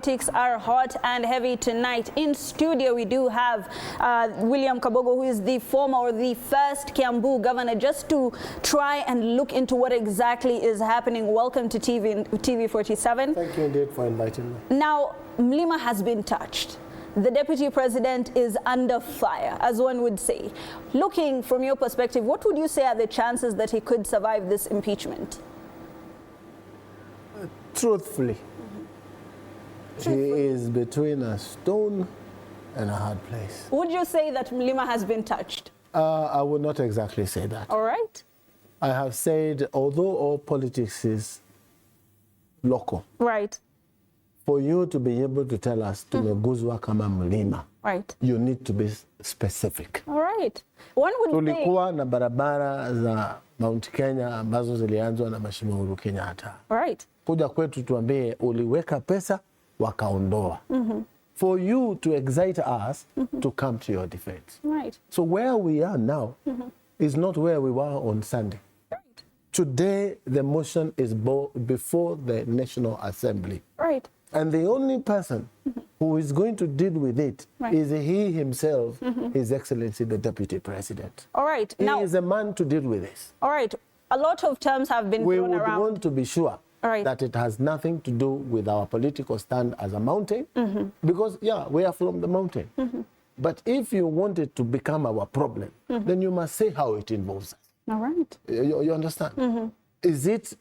Politics are hot and heavy tonight. In studio, we do have William Kabogo, who is the former or the first Kiambu governor, just to try and look into what exactly is happening. Welcome to TV47. Thank you indeed for inviting me. Now, Mlima has been touched. The deputy president is under fire, as one would say. Looking from your perspective, what would you say are the chances that he could survive this impeachment? Truthfully, he is between a stone and a hard place. Would you say that Mlima has been touched? I would not exactly say that. All right. I have said, although all politics is local, right, for you to be able to tell us tumeguzwa kama Mlima, right, you need to be specific. All right. One would tulikuwa na barabara za Mount Kenya ambazo zilianzwa na Mheshimiwa Uhuru Kenyatta. Right. Kuja kwetu tuambie uliweka pesa wakaondoa. For you to excite us to come to your defense. Right. So where we are now is not where we were on Sunday. Right. Today, the motion is before the National Assembly. Right. And the only person who is going to deal with it is he himself, His Excellency, the Deputy President. All right. He is a man to deal with this. All right. A lot of terms have been thrown around. We want to be sure that it has nothing to do with our political stand as a mountain, because, yeah, we are from the mountain. But if you want it to become our problem, then you must say how it involves us. All right. You understand? Is it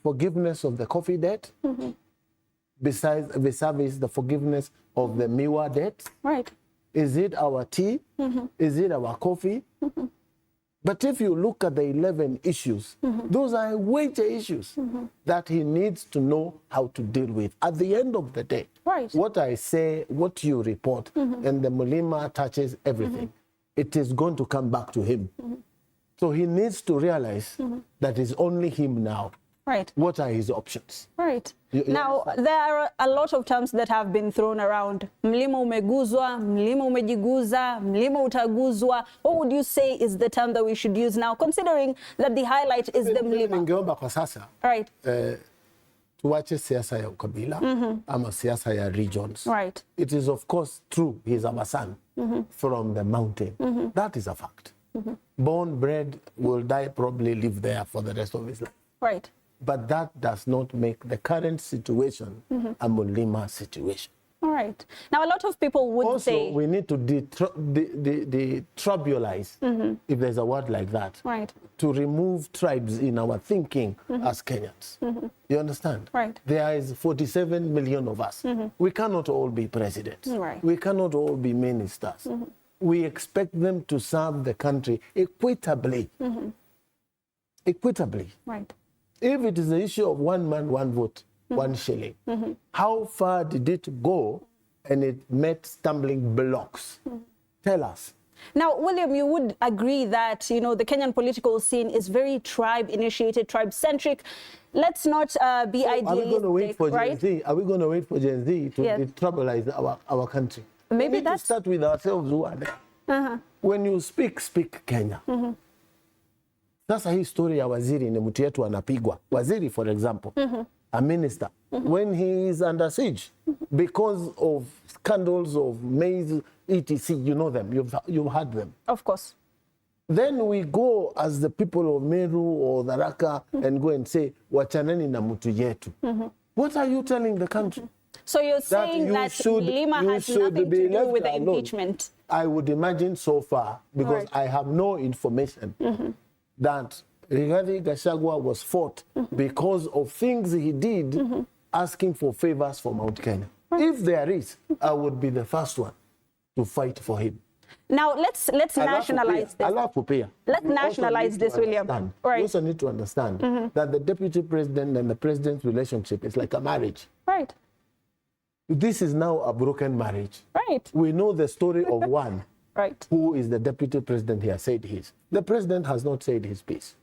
forgiveness of the coffee debt, besides the forgiveness of the Miwa debt? Right. Is it our tea? Is it our coffee? But if you look at the 11 issues, those are weighty issues that he needs to know how to deal with. At the end of the day, what I say, what you report, and the Mlima touches everything, it is going to come back to him. So he needs to realize that it's only him now. Right. What are his options? Right. Now, there are a lot of terms that have been thrown around. Mlima umeguzwa, Mlima umejiguza, Mlima utaguzwa. What would you say is the term that we should use now, considering that the highlight is the Mlima? Ningeomba kwa sasa, right, tuwache siasa ya ukabila ama siasa ya regions. Right. It is of course true he is our son from the mountain. That is a fact. Born, bred, will die, probably live there for the rest of his life. Right. But that does not make the current situation a Mlima situation. All right. Now, a lot of people would say... Also, we need to detribulize, if there's a word like that, to remove tribes in our thinking as Kenyans. You understand? Right. There is 47 million of us. We cannot all be presidents. Right. We cannot all be ministers. We expect them to serve the country equitably. Equitably. Right. If it is the issue of one man, one vote, 1 shilling, how far did it go and it met stumbling blocks? Tell us. Now, William, you would agree that, you know, the Kenyan political scene is very tribe-initiated, tribe-centric. Let's not be idealistic, are we going to wait for right? Gen Z? Are we going to wait for Gen Z to detribulize our country? Maybe we need to start with ourselves who are there. When you speak Kenya. Sasa hii story ya waziri ni mtu yetu anapigwa. Waziri, for example, a minister, when he is under siege because of scandals of maize, etc., you know them, you've heard them. Of course. Then we go as the people of Meru or Tharaka and go and say, wachaneni na mtu yetu. What are you telling the country? So you're saying that Mlima has nothing to do with the impeachment? I would imagine so far, because I have no information that Riggy Gachagua was fought because of things he did asking for favors for Mount Kenya. If there is, I would be the first one to fight for him. Now, let's nationalize this. Let's nationalize this, William. You also need to understand that the deputy president and the president's relationship is like a marriage. Right. This is now a broken marriage. Right. We know the story of one who is the deputy president he has said he is. The president has not said his piece.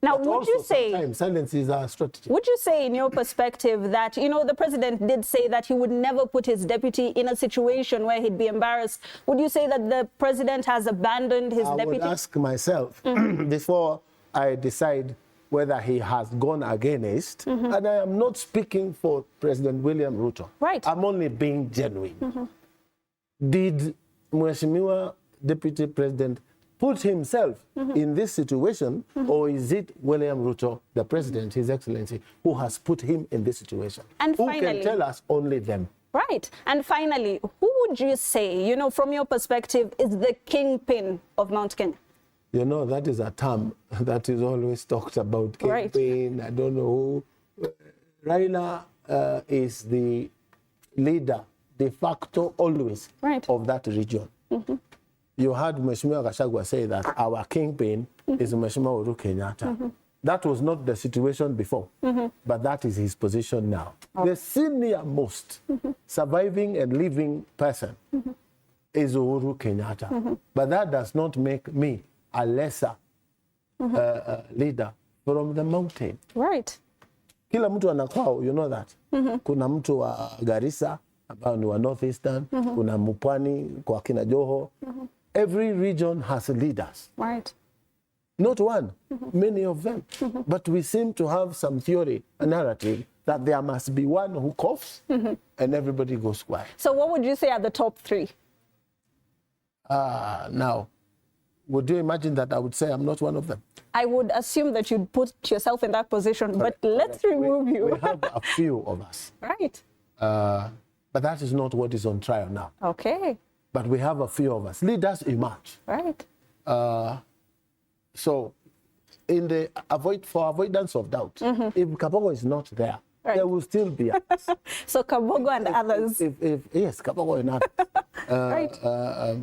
Now, but would you say... sometimes silence is our strategy. Would you say, in your perspective, that, you know, the president did say that he would never put his deputy in a situation where he'd be embarrassed. Would you say that the president has abandoned his deputy? I would ask myself, before I decide whether he has gone against, and I am not speaking for President William Ruto. Right. I'm only being genuine. Did Mheshimiwa Deputy President put himself in this situation, or is it William Ruto, the President, His Excellency, who has put him in this situation? And who finally, can tell us? Only them. Right. And finally, who would you say, you know, from your perspective, is the kingpin of Mount Kenya? You know, that is a term that is always talked about. Kingpin, right. I don't know who. Raila is the leader, de facto, always, right. of that region. You heard Mheshimiwa Gachagua say that our kingpin is Mheshimiwa Uhuru Kenyatta. That was not the situation before, but that is his position now. The senior most surviving and living person is Uhuru Kenyatta. But that does not make me a lesser leader from the mountain. Right. Kila mtu anakwao, you know that. Kuna mtu wa Garissa, ambao ni wa Northeastern, kuna Mupwani, kwa kina Joho. Every region has leaders. Right. Not one, many of them. But we seem to have some theory, a narrative, that there must be one who coughs and everybody goes quiet. So what would you say are the top three? Now, would you imagine that I would say I'm not one of them? I would assume that you'd put yourself in that position, but let's remove you. We have a few of us. Right. But that is not what is on trial now. Okay. But we have a few of us. Leaders emerge. Right. So, in the for avoidance of doubt, if Kabogo is not there, right. there will still be others. So Kabogo and others. Yes, Kabogo and others. Right.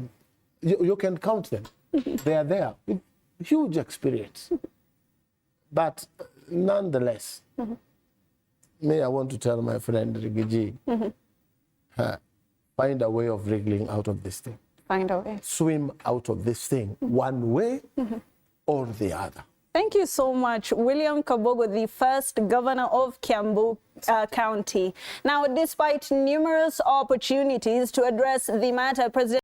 You can count them. They are there with huge experience. But nonetheless, I want to tell my friend Riggy G, find a way of wriggling out of this thing. Find a way. Swim out of this thing, one way or the other. Thank you so much, William Kabogo, the first governor of Kiambu County. Now, despite numerous opportunities to address the matter, President